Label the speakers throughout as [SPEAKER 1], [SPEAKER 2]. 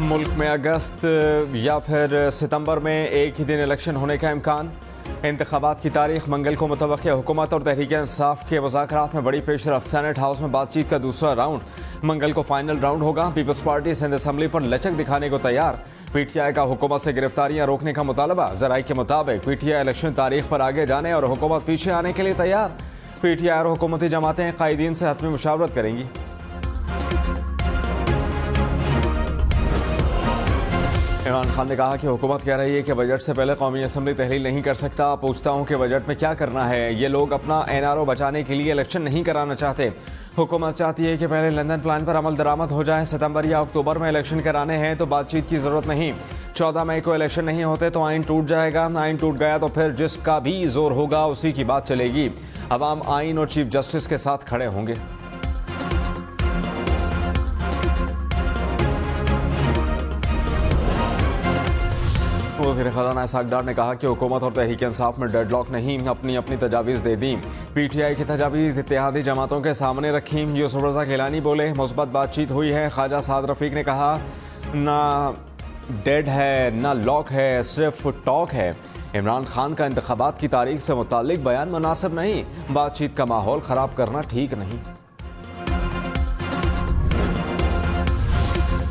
[SPEAKER 1] मुल्क में अगस्त या फिर सितंबर में एक ही दिन इलेक्शन होने का इम्कान। इंतखाबात की तारीख मंगल को मुतवक्किया। हुकूमत और तहरीक इंसाफ के मुज़ाकरात में बड़ी पेशरफ्त। सेनेट हाउस में बातचीत का दूसरा राउंड मंगल को फाइनल राउंड होगा। पीपल्स पार्टी सिंध असम्बली पर लचक दिखाने को तैयार। पीटीआई का हुकूमत से गिरफ्तारियां रोकने का मुतालबा। ज़राए के मुताबिक पीटीआई इलेक्शन तारीख पर आगे जाने और हुकूमत पीछे आने के लिए तैयार। पीटीआई और हुकूमती जमातें कायदीन से हतमी मुशावरत करेंगी। इमरान खान ने कहा कि हुकूमत कह रही है कि बजट से पहले कौमी असम्बली तहलील नहीं कर सकता। पूछता हूँ कि बजट में क्या करना है। ये लोग अपना एनआरओ बचाने के लिए इलेक्शन नहीं कराना चाहते। हुकूमत चाहती है कि पहले लंदन प्लान पर अमल दरामद हो जाए। सितंबर या अक्टूबर में इलेक्शन कराने हैं तो बातचीत की जरूरत नहीं। 14 मई को इलेक्शन नहीं होते तो आइन टूट जाएगा। आइन टूट गया तो फिर जिसका भी जोर होगा उसी की बात चलेगी। अवाम आइन और चीफ जस्टिस के साथ खड़े होंगे। वज़ीर ख़ज़ाना इसहाक़ डार ने कहा कि हुकूमत और तहरीक इंसाफ में डेडलॉक नहीं, अपनी अपनी तजावीज़ दे दी। पीटीआई की तजावीज़ इत्तेहादी जमातों के सामने रखी। यूसुफ रज़ा गिलानी बोले मुस्बत बातचीत हुई है। ख्वाजा साद रफ़ीक ने कहा ना डेड है ना लॉक है, सिर्फ टॉक है। इमरान खान का इंतखाबात की तारीख से मुताल्लिक बयान मुनासिब नहीं। बातचीत का माहौल ख़राब करना ठीक नहीं।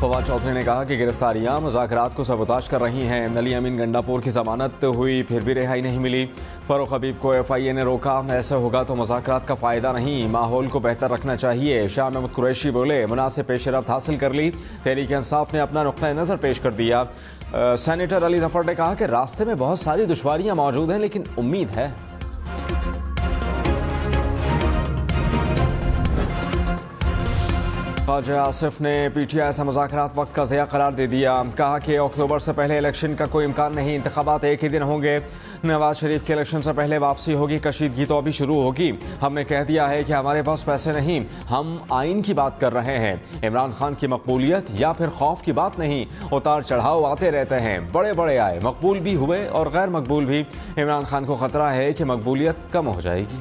[SPEAKER 1] फवाद चौधरी ने कहा कि गिरफ्तारियां मुज़ाकरात को सबूताज कर रही हैं। अली अमीन गंडापुर की जमानत हुई फिर भी रिहाई नहीं मिली। फ़ारूक हबीब को FIA ने रोका। ऐसा होगा तो मुज़ाकरात का फ़ायदा नहीं, माहौल को बेहतर रखना चाहिए। शाह महमूद कुरैशी बोले मुनासिब पेशरफ्त हासिल कर ली। तहरीक इंसाफ ने अपना नुक्ता नज़र पेश कर दिया। सेनेटर अली ज़फ़र ने कहा कि रास्ते में बहुत सारी दुश्वारियाँ मौजूद हैं लेकिन उम्मीद है। ख्वाजा आसिफ ने PTI से मुज़ाकरात वक्त का ज़िया करार दे दिया। कहा कि अक्टूबर से पहले इलेक्शन का कोई इम्कान नहीं। इंतखाबात एक ही दिन होंगे। नवाज शरीफ के इलेक्शन से पहले वापसी होगी। कशीदगी तो अभी शुरू होगी। हमने कह दिया है कि हमारे पास पैसे नहीं, हम आइन की बात कर रहे हैं। इमरान खान की मकबूलियत या फिर खौफ की बात नहीं। उतार चढ़ाव आते रहते हैं, बड़े बड़े आए, मकबूल भी हुए और गैर मकबूल भी। इमरान खान को खतरा है कि मकबूलियत कम हो जाएगी।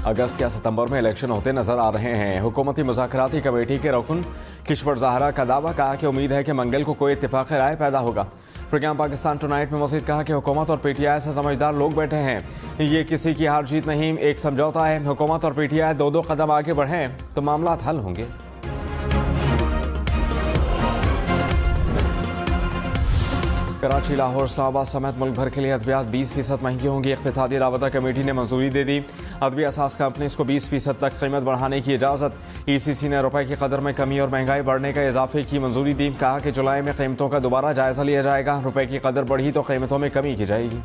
[SPEAKER 1] अगस्त या सितंबर में इलेक्शन होते नजर आ रहे हैं। हुकूमती मुज़ाकराती कमेटी के रुकन किश्वर ज़हरा का दावा। कहा कि उम्मीद है कि मंगल को कोई इत्तेफाक़ राय पैदा होगा। प्रोग्राम पाकिस्तान टुनाइट में मज़ीद कहा कि हुकूमत और PTI से समझदार लोग बैठे हैं। ये किसी की हार जीत नहीं, एक समझौता है। हुकूमत और PTI दो कदम आगे बढ़ें तो मामला हल होंगे। कराची, लाहौर, इस्लामाबाद समेत मुल्क भर के लिए अद्वियात 20% महंगी होंगी। इक़्तिसादी राबता कमेटी ने मंजूरी दे दी। अदवी असास कंपनीज को 20% तक कीमत बढ़ाने की इजाज़त। ECC ने रुपए की कदर में कमी और महंगाई बढ़ने का इजाफे की मंजूरी दी। कहा कि जुलाई में कीमतों का दोबारा जायजा लिया जाएगा। रुपए की कदर बढ़ी तो कीमतों में कमी की जाएगी।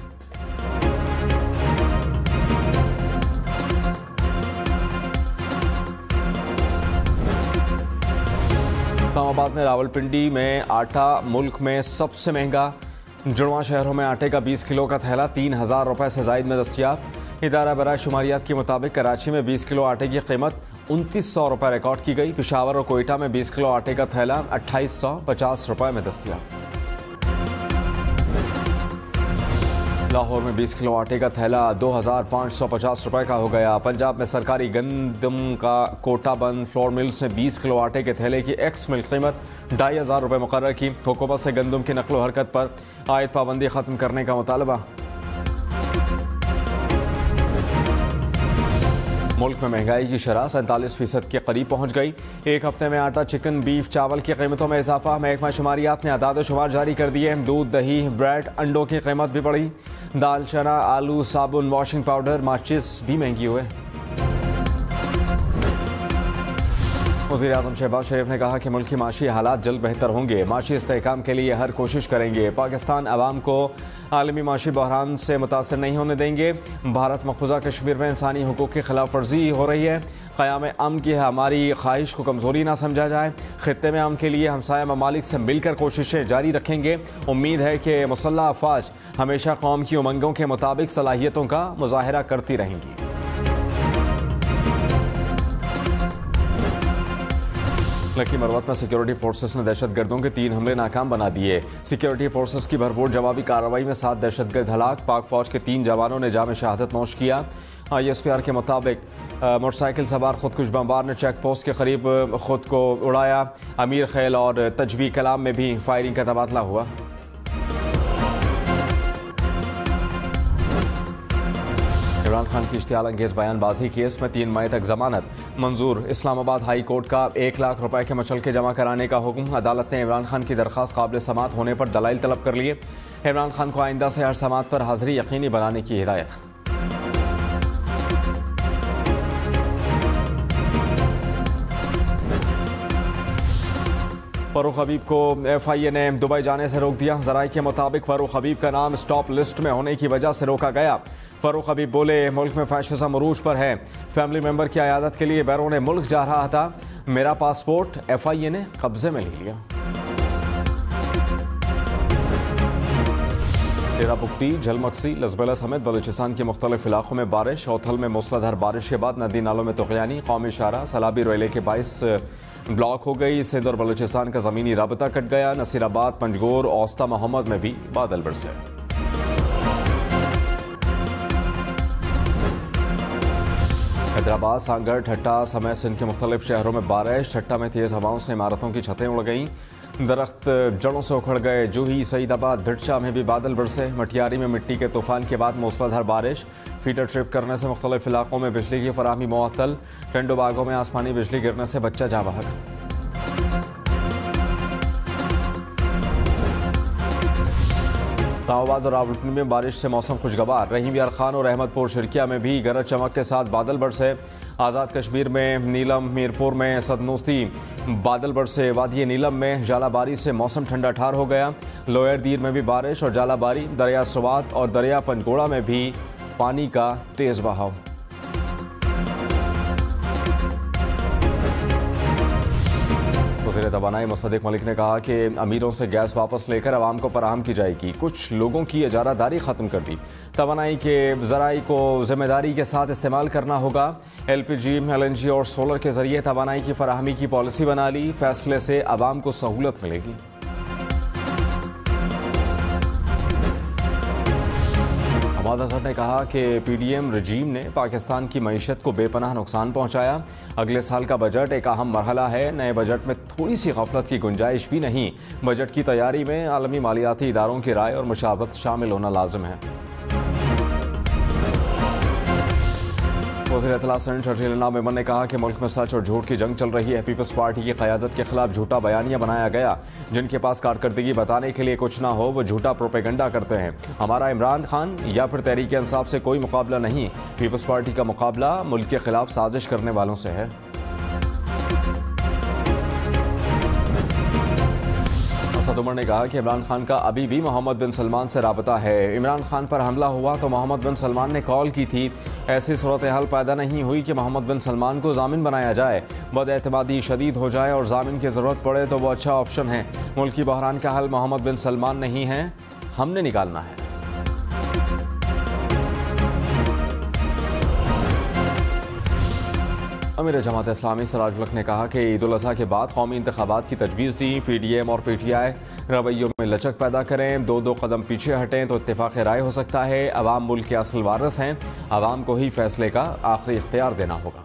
[SPEAKER 1] इस्लामाबाद में रावलपिंडी में आटा मुल्क में सबसे महंगा। जुड़वा शहरों में आटे का 20 किलो का थैला 3000 रुपये से जायद में दस्तियाब। इदारा बराए शुमारियात के मुताबिक कराची में 20 किलो आटे की कीमत 2900 रुपये रिकॉर्ड की गई। पेशावर और कोयटा में 20 किलो आटे का थैला 2850 रुपये में दस्तियाब। लाहौर में 20 किलो आटे का थैला 2550 रुपये का हो गया। पंजाब में सरकारी गंदम का कोटा बंद। फ्लोर मिल्स ने 20 किलो आटे के थैले की एक्स मिल कीमत 2500 रुपये मुकर्रर की। हुकूमत से गंदम की नकलो हरकत पर आयद पाबंदी ख़त्म करने का मुतालबा। मुल्क में महंगाई की शरह 47% के करीब पहुंच गई। एक हफ्ते में आटा, चिकन, बीफ, चावल की कीमतों में इजाफा। महकमा शुमारियात ने अदाद शुमार जारी कर दिए। दूध, दही, ब्रेड, अंडों की कीमत भी बढ़ी। दाल, चना, आलू, साबुन, वॉशिंग पाउडर, माचिस भी महंगी हुए। वज़ीर-ए-आज़म शहबाज शरीफ ने कहा कि मुल्क की माशी हालात जल्द बेहतर होंगे। माशी इस्तेहकाम के लिए हर कोशिश करेंगे। पाकिस्तान अवाम को आलमी माशी बहरान से मुतासर नहीं होने देंगे। भारत मकबूजा कश्मीर में इंसानी हुकूक की खिलाफ वर्जी हो रही है। क़याम अमन की हमारी ख्वाहिश को कमज़ोरी ना समझा जाए। खित्ते में अमन के लिए हमसाया ममालिक से मिलकर कोशिशें जारी रखेंगे। उम्मीद है कि मुसल्लह अफ़वाज हमेशा कौम की उमंगों के मुताबिक सलाहियतों का मुज़ाहरा करती रहेंगी। लकी मरवत में सिक्योरिटी फोर्सेस ने दहशतगर्दों के 3 हमले नाकाम बना दिए। सिक्योरिटी फोर्सेस की भरपूर जवाबी कार्रवाई में 7 दहशतगर्द हलाक। पाक फौज के 3 जवानों ने जाम शहादत नोश किया। ISPR के मुताबिक मोटरसाइकिल सवार खुदकुश बमबार ने चेक पोस्ट के करीब खुद को उड़ाया। अमीर खैल और तजवी कलाम में भी फायरिंग का तबादला हुआ। इमरान खान की इश्तियाल अंगेज बयानबाजी केस में 3 मई तक जमानत मंजूर। इस्लामाबाद हाई कोर्ट का 1 लाख रुपए के मचलके जमा कराने का हुक्म। अदालत ने इमरान खान की दरख्वास्त काबिल समात होने पर दलाइल तलब कर लिए। इमरान खान को आइंदा से हर समात पर हाजिरी यकीनी बनाने की हिदायत। फरूख हबीब को FIA ने दुबई जाने से रोक दिया। जराये के मुताबिक फरूख हबीब का नाम स्टॉप लिस्ट में होने की वजह से रोका गया। फरूख हबीब बोले, मुल्क में फैशिज्म अरूज पर है। फैमिली मेंबर की अयादत के लिए बैरून मुल्क जा रहा था। मेरा पासपोर्ट FIA ने कब्जे में ले लिया। डेरा बुगटी, झलमक्सी, लजबेला समेत बलूचिस्तान के मुख्तलिफ इलाकों में बारिश। औथल में मूसलाधार बारिश के बाद नदी नालों में तुग़यानी। कौमी शाहरा सलाबी रोयले के बाइस ब्लॉक हो गई। सिंध और बलूचिस्तान का ज़मीनी राबता कट गया। नसीराबाद, पंजगोर, औस्ता मोहम्मद में भी बादल बरसे। हैदराबाद, सांगड़, ठट्टा समेत सिंध के मुख्तलिफ शहरों में बारिश। ठट्टा में तेज़ हवाओं से इमारतों की छतें उड़ गईं। दरख्त जड़ों से उखड़ गए। जूही, सईदाबाद, भिटशा में भी बादल बरसे। मटियारी में मिट्टी के तूफान के बाद मूसलाधार बारिश। फीडर ट्रिप करने से मुख्तलिफ इलाकों में बिजली की फराहमी मुअत्तल। टेंडो बागों में आसमानी बिजली गिरने से बच्चा जाँ बहक। इस्लामाबाद और रावलपिंडी में बारिश से मौसम खुशगवार। रहीम यार खान और अहमदपुर शिरकिया में भी गरज चमक के साथ बादल बरसे। आज़ाद कश्मीर में नीलम, मीरपुर में सदनूस्ती बादल बरसे। वादी नीलम में जालाबारी से मौसम ठंडा ठार हो गया। लोयर दीर में भी बारिश और जालाबारी। दरिया स्वात और दरिया पंजगोड़ा में भी पानी का तेज बहाव। वज़ीर तवानाई मुसद्दिक मलिक ने कहा कि अमीरों से गैस वापस लेकर आवाम को फराहम की जाएगी। कुछ लोगों की इजारादारी ख़त्म कर दी। तवानाई के ज़राई को जिम्मेदारी के साथ इस्तेमाल करना होगा। LPG, LNG और सोलर के जरिए तवानाई की फराहमी की पॉलिसी बना ली। फैसले से आवाम को सहूलत मिलेगी। हमाद अजहर ने कहा कि PDM रजीम ने पाकिस्तान की मईशत को बेपनाह नुकसान पहुंचाया। अगले साल का बजट एक अहम मरहला है। नए बजट में थोड़ी सी गफलत की गुंजाइश भी नहीं। बजट की तैयारी में आलमी मालियाती इदारों की राय और मुशावरत शामिल होना लाजिम है। वज़ीर इत्तला शर्जील मेमन ने कहा कि मुल्क में सच और झूठ की जंग चल रही है। पीपल्स पार्टी की क़यादत के खिलाफ झूठा बयानिया बनाया गया। जिनके पास कारकर्दगी बताने के लिए कुछ ना हो वो झूठा प्रोपेगेंडा करते हैं। हमारा इमरान खान या फिर तहरीक इंसाफ से कोई मुकाबला नहीं। पीपल्स पार्टी का मुकाबला मुल्क के खिलाफ साजिश करने वालों से है। असद उमर ने कहा कि इमरान खान का अभी भी मोहम्मद बिन सलमान से राबता है। इमरान खान पर हमला हुआ तो मोहम्मद बिन सलमान ने कॉल की थी। ऐसी सूरत हाल पैदा नहीं हुई कि मोहम्मद बिन सलमान को जामिन बनाया जाए। बदएतमादी शदीद हो जाए और जामिन की ज़रूरत पड़े तो वो अच्छा ऑप्शन है। मुल्क की बहरान का हल मोहम्मद बिन सलमान नहीं है, हमने निकालना है। अमीर जमात इस्लामी सिराज उल हक ने कहा कि ईद उल अज़हा के बाद कौमी इंतखाबात की तजवीज़ दी। PDM और PTI रवैयों में लचक पैदा करें। दो कदम पीछे हटें तो इत्तेफाक राय हो सकता है। अवाम मुल्क के असल वारिस हैं। अवाम को ही फैसले का आखिरी इख्तियार देना होगा।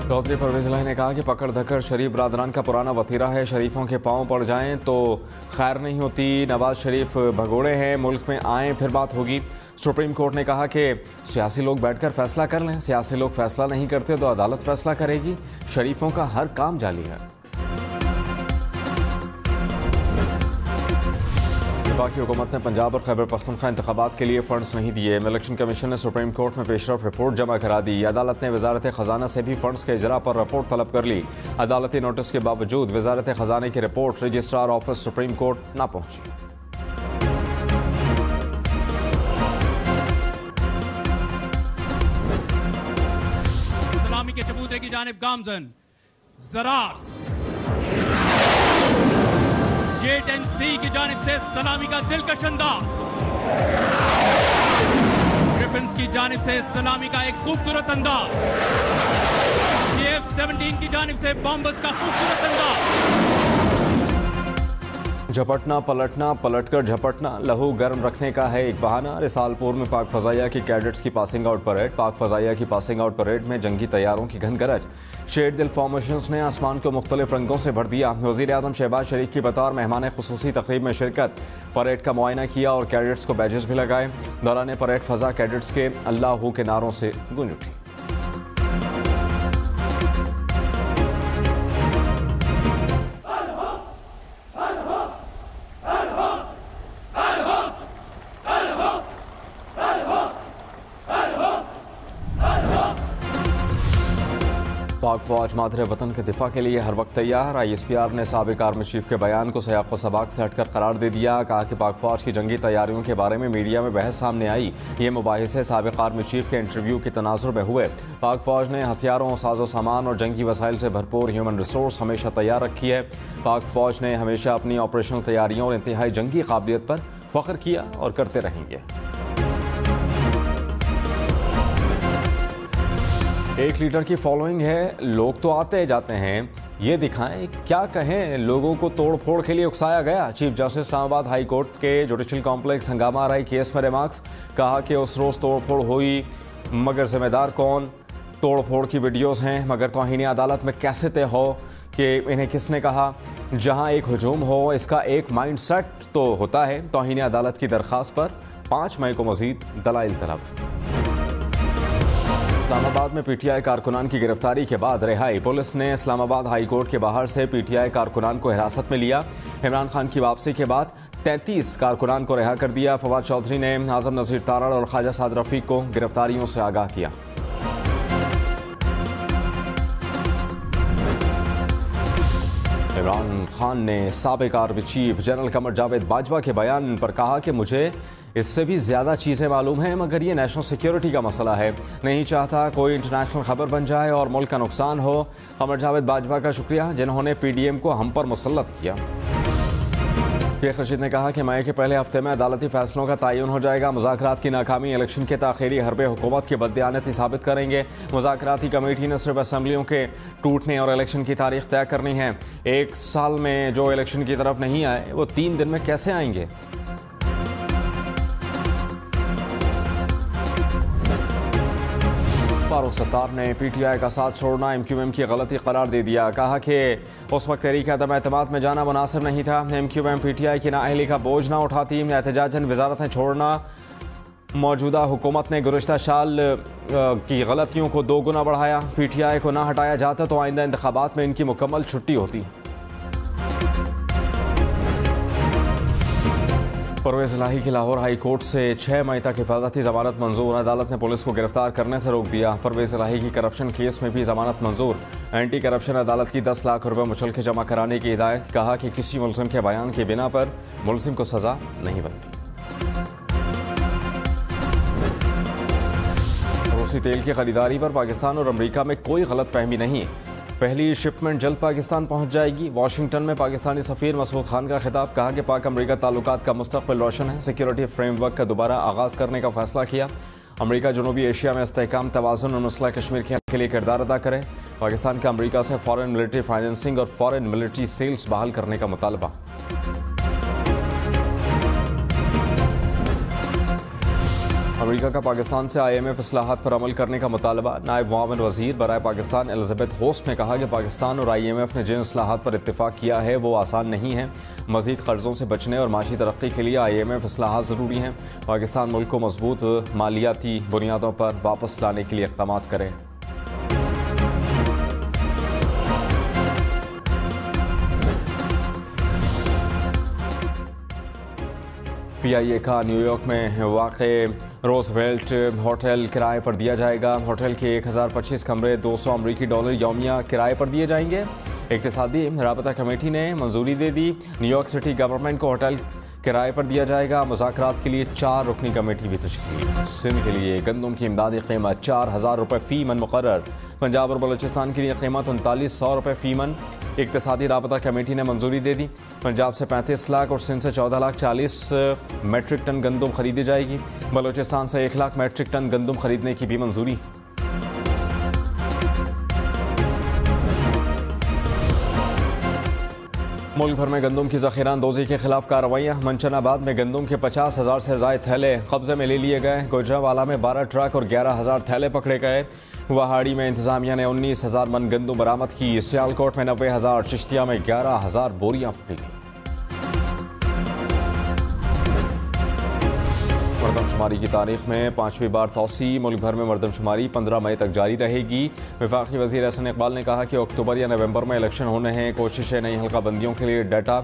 [SPEAKER 1] चौधरी परवेज़ इलाही ने कहा कि पकड़ धक्कर शरीफ बरादरान का पुराना वतीरा है। शरीफों के पाँव पड़ जाएं तो खैर नहीं होती। नवाज शरीफ भगोड़े हैं, मुल्क में आएँ फिर बात होगी। सुप्रीम कोर्ट ने कहा कि सियासी लोग बैठकर फैसला कर लें। सियासी लोग फैसला नहीं करते तो अदालत फैसला करेगी। शरीफों का हर काम जाली है। वफाकी हुकूमत ने पंजाब और खैबर पख्तूनख्वा इंतखाबात के लिए फंड्स नहीं दिए। इलेक्शन कमीशन ने सुप्रीम कोर्ट में पेशरफ रिपोर्ट जमा करा दी। अदालत ने वजारत खजाना से भी फंड्स के इजरा पर रिपोर्ट तलब कर ली। अदालती नोटिस के बावजूद वजारत खजाने की report registrar office supreme court न पहुंची।
[SPEAKER 2] के चबूतरे की जानिब गामजन, जरार्स, JNC की जानिब से सलामी का दिलकश अंदाज, ग्रिफिन्स की जानिब से सलामी का एक खूबसूरत अंदाज, TF-17 की जानिब से बॉम्बर्स का खूबसूरत अंदाज।
[SPEAKER 1] झपटना पलटना, पलटकर झपटना लहू गर्म रखने का है एक बहाना। रिसालपुर में पाक फजाइया की कैडेट्स की पासिंग आउट परेड। पाक फजाइया की पासिंग आउट परेड में जंगी तैयारों की घनगरज। शेर दिल फॉर्मेशंस ने आसमान को मुख्तलिफ रंगों से भर दिया। वज़ीर आज़म शहबाज शरीफ की बतौर मेहमान खुसूसी तकरीब में शिरकत। परेड का मुआयना किया और कैडेट्स को बैजेस भी लगाए। दौरान परेड फजा कैडेट्स के अल्लाह के नारों से गूंज उठी। पाक फौज मादरे वतन के दिफा के लिए हर वक्त तैयार। ISPR ने साबिक आर्मी चीफ के बयान को सयाक़ व सबाक़ से हटकर करार दे दिया। कहा कि पाक फौज की जंगी तैयारियों के बारे में मीडिया में बहस सामने आई। ये मुबाहिसे साबिक आर्मी चीफ के इंटरव्यू के तनाजुर में हुए। पाक फौज ने हथियारों, साजो सामान और जंगी वसाइल से भरपूर ह्यूमन रिसोर्स हमेशा तैयार रखी है। पाक फौज ने हमेशा अपनी ऑपरेशनल तैयारियों और इंतहाई जंगी काबिलियत पर फ़ख्र किया और करते रहेंगे। 1 लीटर की फॉलोइंग है, लोग तो आते जाते हैं, ये दिखाएं क्या कहें, लोगों को तोड़ फोड़ के लिए उकसाया गया। Chief justice Islamabad high court के जुडिशल कॉम्प्लेक्स हंगामा आराई केस में रिमार्क्स। कहा कि उस रोज़ तोड़ फोड़ हुई मगर जिम्मेदार कौन? तोड़ फोड़ की वीडियोस हैं मगर तौहीन अदालत में कैसे तय हो कि इन्हें किसने कहा? जहां एक हुजूम हो इसका एक माइंड सेट तो होता है। तौहीन अदालत की दरख्वास्त पर 5 मई को मजीद दलाइल तलब। इस्लामाबाद में PTI कारकुनान की गिरफ्तारी के बाद रिहाई। पुलिस ने इस्लामाबाद हाई कोर्ट के बाहर से PTI कारकुनान को हिरासत में लिया। इमरान खान की वापसी के बाद 33 कारकुनान को रिहा कर दिया। फवाद चौधरी ने आजम नज़ीर तारड़ और ख्वाजा साद रफ़ीक को गिरफ्तारियों से आगाह किया। इमरान खान ने साबिक army chief general Qamar Javed Bajwa के बयान पर कहा कि मुझे इससे भी ज़्यादा चीज़ें मालूम हैं मगर ये नेशनल सिक्योरिटी का मसला है। नहीं चाहता कोई इंटरनेशनल खबर बन जाए और मुल्क का नुकसान हो। कमर जावेद बाजवा का शुक्रिया जिन्होंने PDM को हम पर मुसल्लत किया। शेख रशीद ने कहा कि मई के पहले हफ्ते में अदालती फैसलों का तयन हो जाएगा। मुज़ाकरात की नाकामी इलेक्शन के ताख़ीरी हरबे हुकूमत की बददियानती साबित करेंगे। मुज़ाकराती कमेटी ने सिर्फ असम्बलियों के टूटने और इलेक्शन की तारीख तय करनी है। 1 साल में जो इलेक्शन की तरफ नहीं आए वो 3 दिन में कैसे आएंगे? फारूक सत्तार ने PTI का साथ छोड़ना MQM की गलती करार दे दिया। कहा कि उस वक्त तहरीक अदम एतमाद में जाना मुनासिब नहीं था। MQM PTI की नाअहली का बोझ ना उठाती। एहतजाजन वजारतें छोड़ना। मौजूदा हुकूमत ने गुज़श्ता साल की गलतियों को 2 गुना बढ़ाया। PTI को ना हटाया जाता तो आइंदा इंतखाबात में इनकी मुकम्मल छुट्टी होती। परवेज़ इलाही की लाहौर हाई कोर्ट से 6 मई तक हिफाजती ज़मानत मंजूर। अदालत ने पुलिस को गिरफ्तार करने से रोक दिया। परवेज़ इलाही की करप्शन केस में भी ज़मानत मंजूर। एंटी करप्शन अदालत की 10 लाख रुपये मुचलके जमा कराने की हिदायत। कहा कि किसी मुलजिम के बयान की बिना पर मुलजिम को सज़ा नहीं बनती। रूसी तेल की खरीदारी पर पाकिस्तान और अमरीका में कोई गलत फहमी नहीं। पहली शिपमेंट जल्द पाकिस्तान पहुंच जाएगी। वाशिंगटन में पाकिस्तानी सफ़ीर मसूद खान का खिताब। कहा कि पाक अमरीका ताल्लुकात का मुस्तक़बिल रोशन है। सिक्योरिटी फ्रेमवर्क का दोबारा आगाज़ करने का फैसला किया। अमरीका जनूबी एशिया में इस्तेहकाम, तवाज़ुन और मसला कश्मीर के लिए किरदार अदा करे। पाकिस्तान का अमरीका से फॉरेन मिलिट्री फाइनेंसिंग और फॉरेन मिलिट्री सेल्स बहाल करने का मुतालबा। अमरीका का पाकिस्तान से IMF इस्लाहात पर अमल करने का मुतालबा। नायब मुआविन वज़ीर बराए पाकिस्तान एलिज़ाबेथ होस्ट ने कहा कि पाकिस्तान और IMF ने जिन इस्लाहात पर इत्तिफ़ाक़ किया है वो आसान नहीं है। मज़ीद कर्ज़ों से बचने और माशी तरक्की के लिए IMF इस्लाहात ज़रूरी हैं। पाकिस्तान मुल्क को मजबूत मालियाती बुनियादों पर वापस लाने के लिए इक़दाम करे। PIA का न्यूयॉर्क में वाक़े रोजवेल्ट होटल किराए पर दिया जाएगा। होटल के 1025 कमरे $200 यौमिया किराए पर दिए जाएंगे। इक़्तिसादी राबता कमेटी ने मंजूरी दे दी। न्यूयॉर्क सिटी गवर्नमेंट को होटल किराए पर दिया जाएगा। मुज़ाकरात के लिए 4 रुकनी कमेटी भी तश्कील। सिंध के लिए गंदम की इमदादी कीमत 4000 रुपये फ़ी मन मुकर्रर। पंजाब और बलूचिस्तान के लिए कीमत 3900 रुपये फ़ी मन। इक़्तिसादी राबता कमेटी ने मंजूरी दे दी। पंजाब से 35 लाख और सिंध से 14,40,000 मेट्रिक टन गंदम खरीदी जाएगी। बलूचिस्तान से 1 लाख मेट्रिक टन गंदम खरीदने की भी मंजूरी। मुल्क भर में गंदम की ज़ख़ीरा अंदोज़ी के खिलाफ कार्रवाइयाँ। मंचनाबाद में गंदम के 50,000 से ज़ायद थैले कब्जे में ले लिए गए। गुजरांवाला में 12 ट्रक और 11,000 थैले पकड़े गए। वहाड़ी में इंतजामिया ने 19,000 मन गंदम बरामद की। सियालकोट में 90,000, चिश्तिया में 11,000 बोरियां पकड़ी गई। मरदमशुमारी की तारीख में 5वीं बार तौसी। मुल्क भर में मरदमशुमारी 15 मई तक जारी रहेगी। वफाकी वज़ीर एहसन इकबाल ने कहा कि अक्टूबर या नवंबर में इलेक्शन होने हैं। कोशिश है नई हल्का बंदियों के लिए डाटा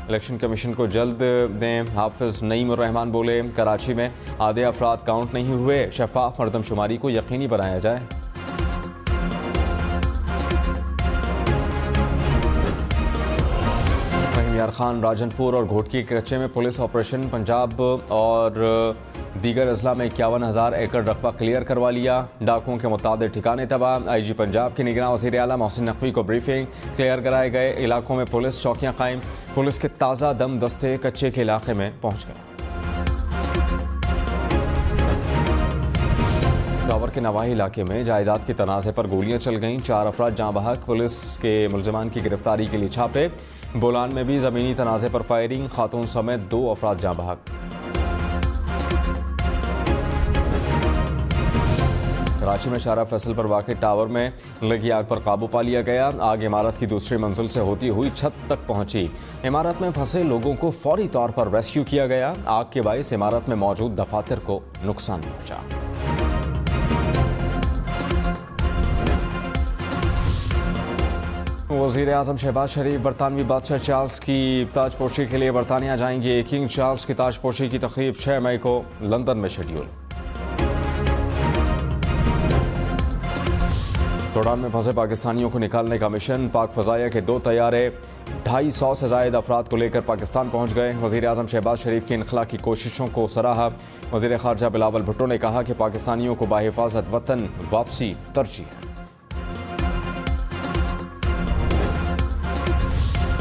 [SPEAKER 1] इलेक्शन कमीशन को जल्द दें। हाफिज नईम रहमान बोले, कराची में आधे अफराद काउंट नहीं हुए। शफाफ मरदमशुमारी को यकीनी बनाया जाए। यार खान, राजनपुर और घोटकी के कच्चे में पुलिस ऑपरेशन। पंजाब और दीगर अजला में 51,000 एकड़ रकबा क्लियर करवा लिया। डाकुओं के मुताबिक ठिकाने तबाह। IG पंजाब के निगरान वज़ीर आला मोहसिन नकवी को ब्रीफिंग। क्लियर कराए गए इलाकों में पुलिस चौकियां कायम। पुलिस के ताज़ा दम दस्ते कच्चे के इलाके में पहुंच गए। डावर के नवाही इलाके में जायदाद के तनाज़े पर गोलियां चल गईं। 4 अफराद जाँ बहक। पुलिस के मुलजमान की गिरफ्तारी के लिए छापे। बोलान में भी ज़मीनी तनाज़े पर फायरिंग। खातून समेत 2 अफराद जाँ बहक। कराची में शारा फैसल पर वाक़ टावर में लगी आग पर काबू पा लिया गया। आग इमारत की दूसरी मंजिल से होती हुई छत तक पहुंची। इमारत में फंसे लोगों को फौरी तौर पर रेस्क्यू किया गया। आग के बायस इमारत में मौजूद दफातर को नुकसान पहुंचा। वज़ीर आज़म शहबाज शरीफ बरतानवी बादशाह चार्ल्स की ताजपोशी के लिए बरतानिया जाएंगे। किंग चार्ल्स की ताजपोशी की तकरीब 6 मई को लंदन में शेड्यूल। जोर्डान में फंसे पाकिस्तानियों को निकालने का मिशन। पाक फ़ज़ाइया के 2 तैयारे 250 से ज़ायद अफराद को लेकर पाकिस्तान पहुंच गए। वज़ीर आज़म शहबाज शरीफ की इनखला की कोशिशों को सराहा। वज़ीर ख़ारजा बिलावल भुट्टो ने कहा कि पाकिस्तानियों को बाहिफाजत वतन वापसी तरजीह है।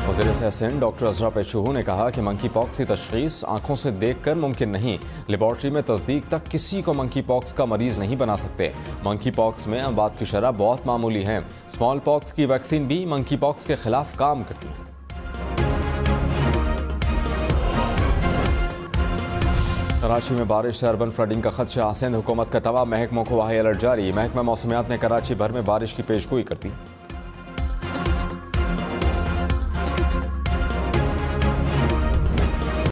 [SPEAKER 1] वज़ीर सेहत डॉक्टर अज़रा पेशूहू ने कहा कि मंकी पॉक्स की तशख़ीस आंखों से देखकर मुमकिन नहीं। लेबॉर्ट्री में तस्दीक तक किसी को मंकी पॉक्स का मरीज़ नहीं बना सकते। मंकी पॉक्स में अमवात की शरह बहुत मामूली है। स्मॉल पॉक्स की वैक्सीन भी मंकी पॉक्स के खिलाफ काम करती है। कराची में बारिश से अर्बन फ्लडिंग का खदशा। सिंध हुकूमत का तमाम महकमों को हाई अलर्ट जारी। महकमा मौसमियात ने कराची भर में बारिश की पेशगोई कर दी।